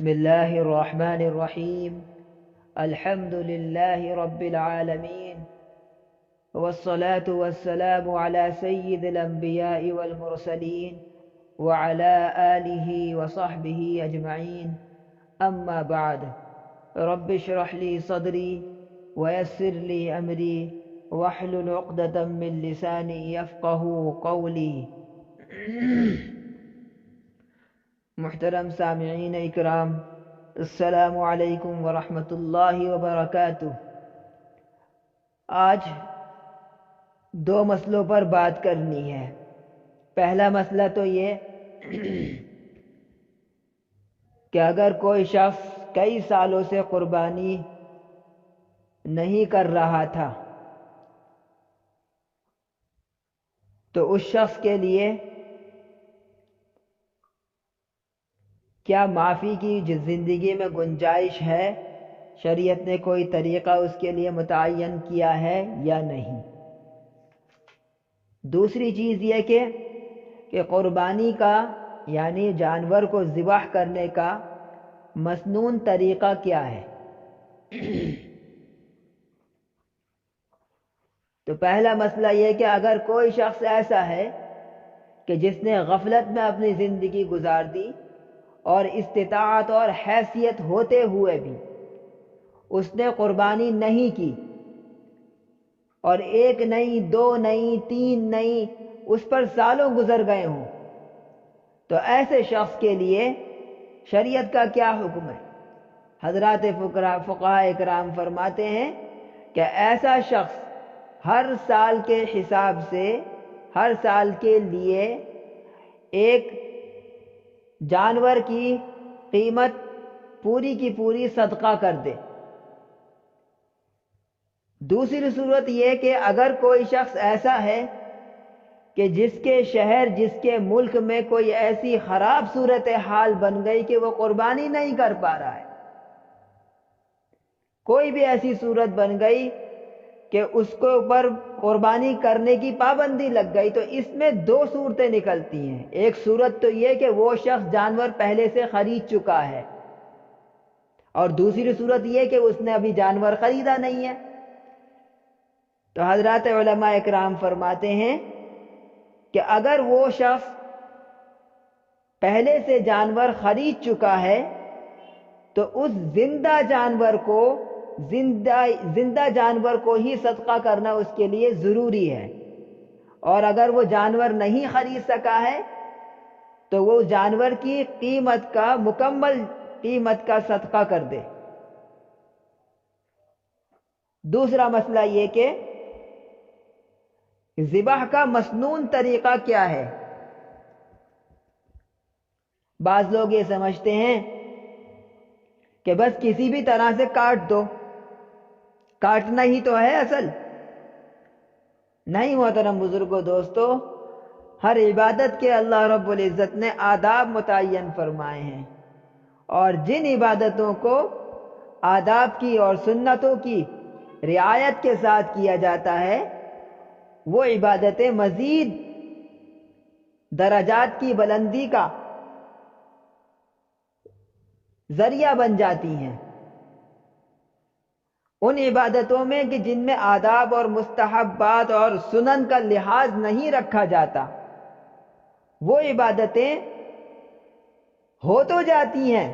الله الرحمن الرحيم. الحمد لله رب العالمين، والصلاة والسلام على سيد الأنبياء والمرسلين وعلى آله وصحبه أجمعين. أما بعد، رب اشرح لي صدري ويسر لي أمري واحلل عقدة من لساني يفقه قولي. محترم سامعین اکرام، السلام علیکم ورحمۃ اللہ وبرکاتہ۔ آج دو مسئلوں پر بات کرنی ہے۔ پہلا مسئلہ تو یہ کہ اگر کوئی شخص کئی سالوں سے قربانی نہیں کر رہا تھا تو اس شخص کے لیے کیا معافی کی زندگی میں گنجائش ہے؟ شریعت نے کوئی طریقہ اس کے لیے متعین کیا ہے یا نہیں؟ دوسری چیز یہ کہ قربانی کا یعنی جانور کو ذبح کرنے کا مسنون طریقہ کیا ہے؟ تو پہلا مسئلہ یہ کہ اگر کوئی شخص ایسا ہے کہ جس نے غفلت میں اپنی زندگی گزار دی اور استطاعت اور حیثیت ہوتے ہوئے بھی اس نے قربانی نہیں کی، اور ایک نہیں، دو نہیں، تین نہیں، اس پر سالوں گزر گئے ہوں، تو ایسے شخص کے لیے شریعت کا کیا حکم ہے؟ حضرات فقہاء اکرام فرماتے ہیں کہ ایسا شخص ہر سال کے حساب سے ہر سال کے لیے ایک جانور کی قیمت پوری کی پوری صدقہ کر دے۔ دوسری صورت یہ کہ اگر کوئی شخص ایسا ہے کہ جس کے شہر، جس کے ملک میں کوئی ایسی خراب صورتحال بن گئی کہ وہ قربانی نہیں کر پا رہا ہے، کوئی بھی ایسی صورت بن گئی کہ اس کے اوپر قربانی کرنے کی پابندی لگ گئی، تو اس میں دو صورتیں نکلتی ہیں۔ ایک صورت تو یہ کہ وہ شخص جانور پہلے سے خرید چکا ہے، اور دوسری صورت یہ کہ اس نے ابھی جانور خریدا نہیں ہے۔ تو حضرات علماء اکرام فرماتے ہیں کہ اگر وہ شخص پہلے سے جانور خرید چکا ہے تو اس زندہ جانور کو ہی صدقہ کرنا اس کے لیے ضروری ہے، اور اگر وہ جانور نہیں خرید سکا ہے تو وہ جانور کی قیمت کا مکمل قیمت کا صدقہ کر دے۔ دوسرا مسئلہ یہ کہ ذبح کا مسنون طریقہ کیا ہے؟ بعض لوگ یہ سمجھتے ہیں کہ بس کسی بھی طرح سے کاٹ دو، کاٹنا ہی تو ہے اصل۔ نہیں محترم بزرگوں، دوستو، ہر عبادت کے اللہ رب العزت نے آداب متعین فرمائے ہیں، اور جن عبادتوں کو آداب کی اور سنتوں کی رعایت کے ساتھ کیا جاتا ہے وہ عبادتیں مزید درجات کی بلندی کا ذریعہ بن جاتی ہیں۔ ان عبادتوں میں کہ جن میں آداب اور مستحبات اور سنن کا لحاظ نہیں رکھا جاتا، وہ عبادتیں ہو تو جاتی ہیں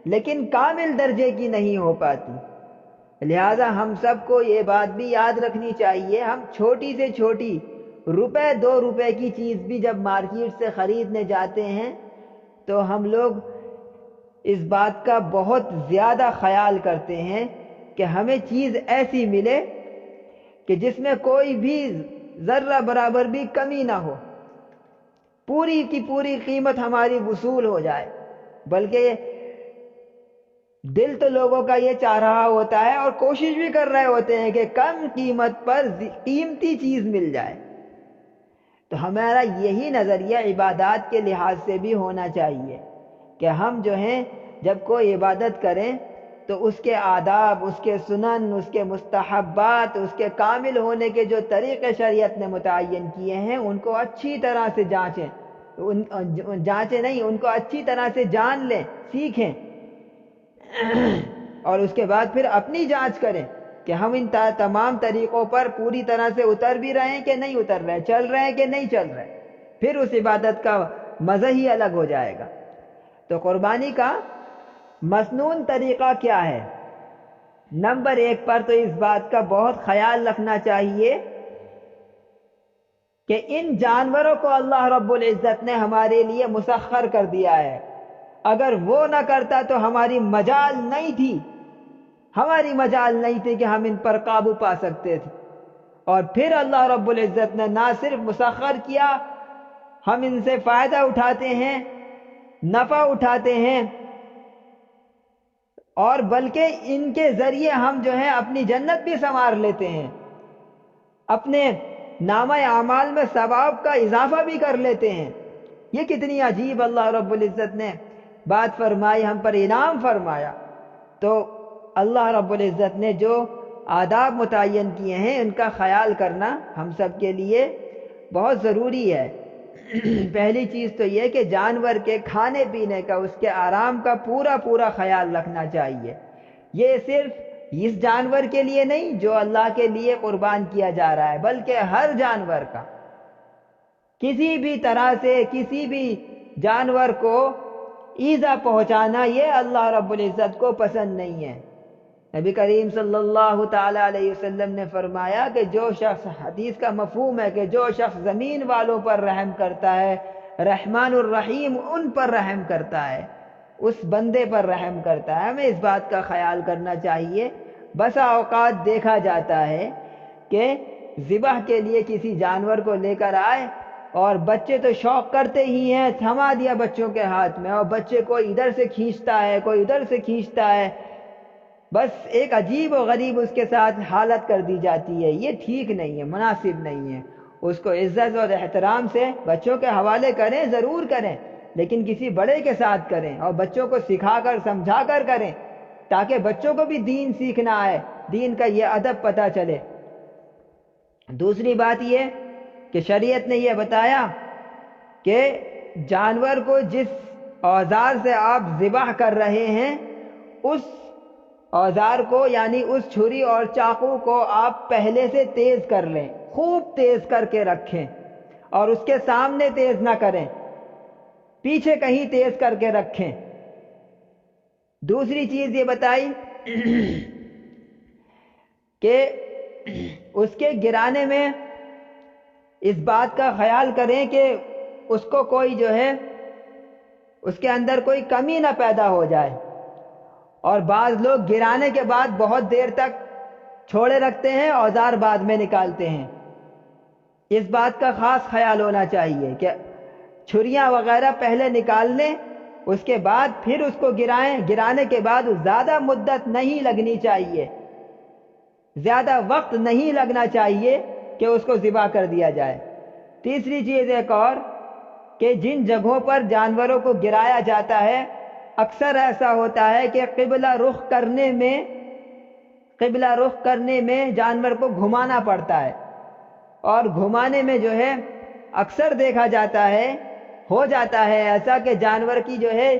لیکن کامل درجے کی نہیں ہو پاتی۔ لہذا ہم سب کو یہ بات بھی یاد رکھنی چاہیے، ہم چھوٹی سے چھوٹی روپے 2 روپے کی چیز بھی جب مارکیٹ سے خریدنے جاتے ہیں تو ہم لوگ اس بات کا بہت زیادہ خیال کرتے ہیں کہ ہمیں چیز ایسی ملے کہ جس میں کوئی بھی ذرہ برابر بھی کمی نہ ہو، پوری کی پوری قیمت ہماری وصول ہو جائے۔ بلکہ دل تو لوگوں کا یہ چاہ رہا ہوتا ہے اور کوشش بھی کر رہے ہوتے ہیں کہ کم قیمت پر قیمتی چیز مل جائے۔ تو ہمارا یہی نظریہ عبادات کے لحاظ سے بھی ہونا چاہیے کہ ہم جو ہیں جب کوئی عبادت کریں تو اس کے آداب، اس کے سنن، اس کے مستحبات، اس کے کامل ہونے کے جو طریقے شریعت نے متعین کیے ہیں ان کو اچھی طرح سے جانچیں نہیں، ان کو اچھی طرح سے جان لیں، سیکھیں، اور اس کے بعد پھر اپنی جانچ کریں کہ ہم ان تمام طریقوں پر پوری طرح سے اتر بھی رہے ہیں کہ نہیں اتر رہے، چل رہے ہیں کہ نہیں چل رہے، پھر اس عبادت کا مزہ ہی الگ ہو جائے گا۔ تو قربانی کا مسنون طریقہ کیا ہے؟ نمبر 1 پر تو اس بات کا بہت خیال رکھنا چاہیے کہ ان جانوروں کو اللہ رب العزت نے ہمارے لیے مسخر کر دیا ہے، اگر وہ نہ کرتا تو ہماری مجال نہیں تھی، ہماری مجال نہیں تھی کہ ہم ان پر قابو پا سکتے تھے۔ اور پھر اللہ رب العزت نے نہ صرف مسخر کیا، ہم ان سے فائدہ اٹھاتے ہیں، نفع اٹھاتے ہیں، اور بلکہ ان کے ذریعے ہم جو ہے اپنی جنت بھی سنوار لیتے ہیں، اپنے نامہ اعمال میں ثواب کا اضافہ بھی کر لیتے ہیں۔ یہ کتنی عجیب اللہ رب العزت نے بات فرمائی، ہم پر انعام فرمایا۔ تو اللہ رب العزت نے جو آداب متعین کیے ہیں ان کا خیال کرنا ہم سب کے لیے بہت ضروری ہے۔ پہلی چیز تو یہ کہ جانور کے کھانے پینے کا، اس کے آرام کا پورا خیال رکھنا چاہیے۔ یہ صرف اس جانور کے لیے نہیں جو اللہ کے لیے قربان کیا جا رہا ہے، بلکہ ہر جانور کا، کسی بھی طرح سے کسی بھی جانور کو ایذا پہنچانا یہ اللہ رب العزت کو پسند نہیں ہے۔ نبی کریم صلی اللہ تعالی علیہ وسلم نے فرمایا کہ جو شخص، حدیث کا مفہوم ہے کہ جو شخص زمین والوں پر رحم کرتا ہے، رحمان الرحیم ان پر رحم کرتا ہے، اس بندے پر رحم کرتا ہے۔ ہمیں اس بات کا خیال کرنا چاہیے۔ بسا اوقات دیکھا جاتا ہے کہ ذبح کے لیے کسی جانور کو لے کر آئے اور بچے تو شوق کرتے ہی ہیں، تھما دیا بچوں کے ہاتھ میں، اور بچے کوئی ادھر سے کھینچتا ہے، کوئی ادھر سے کھینچتا ہے، بس ایک عجیب و غریب اس کے ساتھ حالت کر دی جاتی ہے۔ یہ ٹھیک نہیں ہے، مناسب نہیں ہے۔ اس کو عزت اور احترام سے بچوں کے حوالے کریں، ضرور کریں، لیکن کسی بڑے کے ساتھ کریں اور بچوں کو سکھا کر سمجھا کر کریں، تاکہ بچوں کو بھی دین سیکھنا آئے، دین کا یہ ادب پتہ چلے۔ دوسری بات یہ کہ شریعت نے یہ بتایا کہ جانور کو جس اوزار سے آپ ذبح کر رہے ہیں اس اوزار کو، یعنی اس چھری اور چاقو کو آپ پہلے سے تیز کر لیں، خوب تیز کر کے رکھیں، اور اس کے سامنے تیز نہ کریں، پیچھے کہیں تیز کر کے رکھیں۔ دوسری چیز یہ بتائی کہ اس کے گرانے میں اس بات کا خیال کریں کہ اس کو کوئی جو ہے اس کے اندر کوئی کمی نہ پیدا ہو جائے، اور بعض لوگ گرانے کے بعد بہت دیر تک چھوڑے رکھتے ہیں، اوزار بعد میں نکالتے ہیں۔ اس بات کا خاص خیال ہونا چاہیے کہ چھریاں وغیرہ پہلے نکال لیں، اس کے بعد پھر اس کو گرائیں۔ گرانے کے بعد زیادہ مدت نہیں لگنی چاہیے، زیادہ وقت نہیں لگنا چاہیے کہ اس کو ذبح کر دیا جائے۔ تیسری چیز ایک اور کہ جن جگہوں پر جانوروں کو گرایا جاتا ہے اکثر ایسا ہوتا ہے کہ قبلہ رخ کرنے میں جانور کو گھمانا پڑتا ہے، اور گھمانے میں جو ہے اکثر دیکھا جاتا ہے، ہو جاتا ہے ایسا کہ جانور کی جو ہے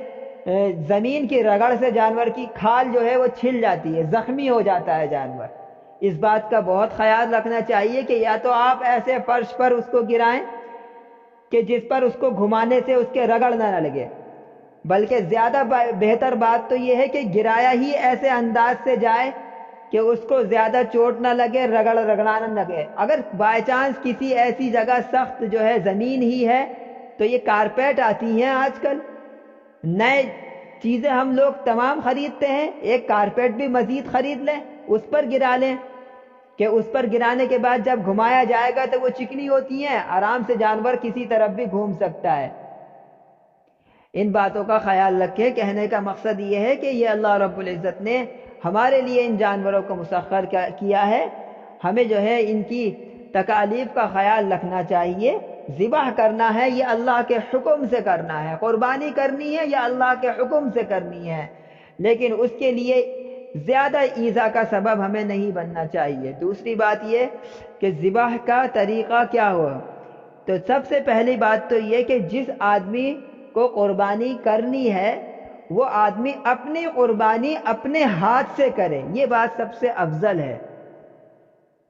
زمین کی رگڑ سے جانور کی کھال جو ہے وہ چھل جاتی ہے، زخمی ہو جاتا ہے جانور۔ اس بات کا بہت خیال رکھنا چاہیے کہ یا تو آپ ایسے فرش پر اس کو گرائیں کہ جس پر اس کو گھمانے سے اس کے رگڑ نہ لگے، بلکہ زیادہ بہتر بات تو یہ ہے کہ گرایا ہی ایسے انداز سے جائے کہ اس کو زیادہ چوٹ نہ لگے، رگڑانا نہ لگے۔ اگر بائی چانس کسی ایسی جگہ سخت جو ہے زمین ہی ہے تو یہ کارپیٹ آتی ہیں آج کل، نئے چیزیں ہم لوگ تمام خریدتے ہیں، ایک کارپیٹ بھی مزید خرید لیں، اس پر گرا لیں کہ اس پر گرانے کے بعد جب گھمایا جائے گا تو وہ چکنی ہوتی ہیں، آرام سے جانور کسی طرف بھی گھوم سکتا ہے۔ ان باتوں کا خیال رکھیں۔ کہنے کا مقصد یہ ہے کہ یہ اللہ رب العزت نے ہمارے لیے ان جانوروں کو مسخر کیا ہے، ہمیں جو ہے ان کی تکالیف کا خیال رکھنا چاہیے۔ ذبح کرنا ہے یہ اللہ کے حکم سے کرنا ہے، قربانی کرنی ہے یا اللہ کے حکم سے کرنی ہے، لیکن اس کے لیے زیادہ ایذا کا سبب ہمیں نہیں بننا چاہیے۔ دوسری بات یہ کہ ذبح کا طریقہ کیا ہو، تو سب سے پہلی بات تو یہ کہ جس آدمی کو قربانی کرنی ہے وہ آدمی اپنی قربانی اپنے ہاتھ سے کرے، یہ بات سب سے افضل ہے۔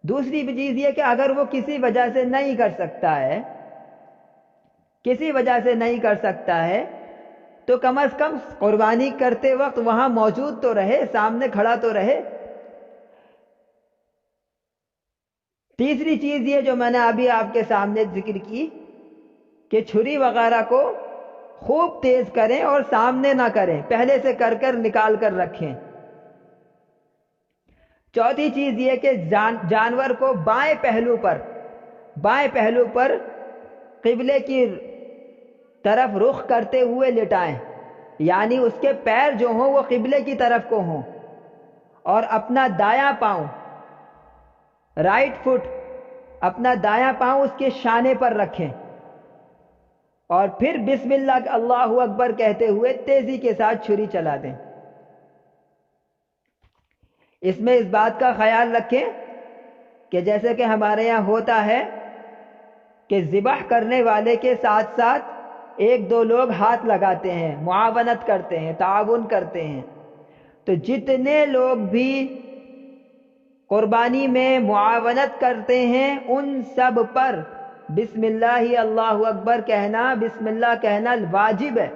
دوسری چیز یہ کہ اگر وہ کسی وجہ سے نہیں کر سکتا ہے، کسی وجہ سے نہیں کر سکتا ہے، تو کم از کم قربانی کرتے وقت وہاں موجود تو رہے، سامنے کھڑا تو رہے۔ تیسری چیز یہ جو میں نے ابھی آپ کے سامنے ذکر کی کہ چھری وغیرہ کو خوب تیز کریں اور سامنے نہ کریں، پہلے سے کر کر نکال کر رکھیں۔ چوتھی چیز یہ کہ جانور کو بائیں پہلو پر قبلے کی طرف رخ کرتے ہوئے لٹائیں، یعنی اس کے پیر جو ہوں وہ قبلے کی طرف کو ہوں، اور اپنا دایاں پاؤں، رائٹ فٹ، اپنا دایاں پاؤں اس کے شانے پر رکھیں، اور پھر بسم اللہ اللہ اکبر کہتے ہوئے تیزی کے ساتھ چھری چلا دیں۔ اس میں اس بات کا خیال رکھیں کہ جیسے کہ ہمارے یہاں ہوتا ہے کہ ذبح کرنے والے کے ساتھ ساتھ ایک دو لوگ ہاتھ لگاتے ہیں، معاونت کرتے ہیں، تعاون کرتے ہیں، تو جتنے لوگ بھی قربانی میں معاونت کرتے ہیں ان سب پر بسم اللہ اللہ اکبر کہنا، بسم اللہ کہنا واجب ہے،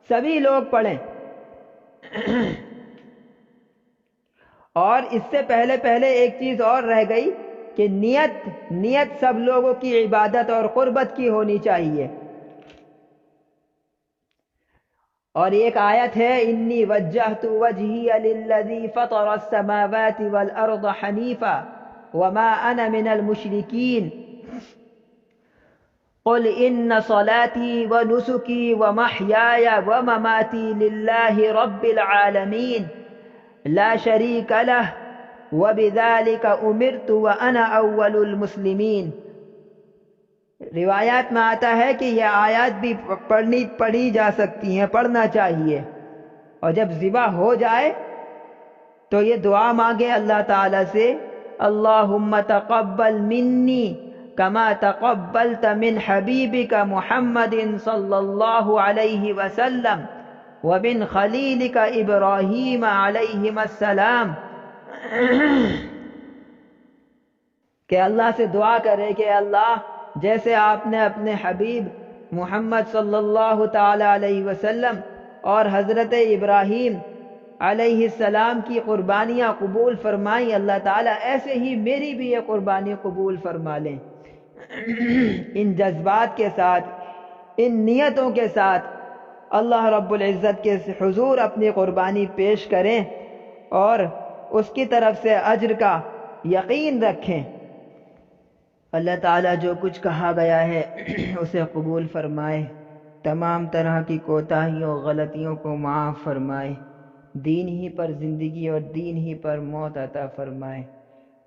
سبھی لوگ پڑھیں۔ اور اس سے پہلے ایک چیز اور رہ گئی کہ نیت سب لوگوں کی عبادت اور قربت کی ہونی چاہیے۔ اور ایک آیت ہے انی وجہت وجہی للذی فطر السماوات والارض حنیفا وما انا من المشرکین قل ان صلاتی ونسکی ومحیای ومماتی للہ رب العالمین لا شریک لہ وبذلک امرت وانا اول المسلمین۔ روایات میں آتا ہے کہ یہ آیات بھی پڑھی جا سکتی ہیں، پڑھنا چاہیے، اور جب ذبح ہو جائے تو یہ دعا مانگے اللہ تعالی سے، اللہم تقبل منی کما تقبلت من حبیبک محمد صلی اللہ علیہ وسلم ومن خلیلک ابراہیم علیہ السلام، کہ اللہ سے دعا کرے کہ اللہ جیسے آپ نے اپنے حبیب محمد صلی اللہ تعالی علیہ وسلم اور حضرت ابراہیم علیہ السلام کی قربانیاں قبول فرمائیں، اللہ تعالیٰ ایسے ہی میری بھی یہ قربانی قبول فرما لیں۔ ان جذبات کے ساتھ، ان نیتوں کے ساتھ اللہ رب العزت کے حضور اپنی قربانی پیش کریں اور اس کی طرف سے اجر کا یقین رکھیں۔ اللہ تعالیٰ جو کچھ کہا گیا ہے اسے قبول فرمائے، تمام طرح کی کوتاہیوں غلطیوں کو معاف فرمائے، دین ہی پر زندگی اور دین ہی پر موت عطا فرمائے۔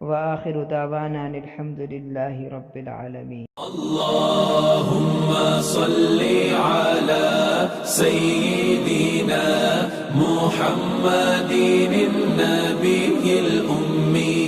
وآخر دعوانا الحمد للہ رب العالمین۔ اللہم صلی علی سیدنا محمد النبی الأمی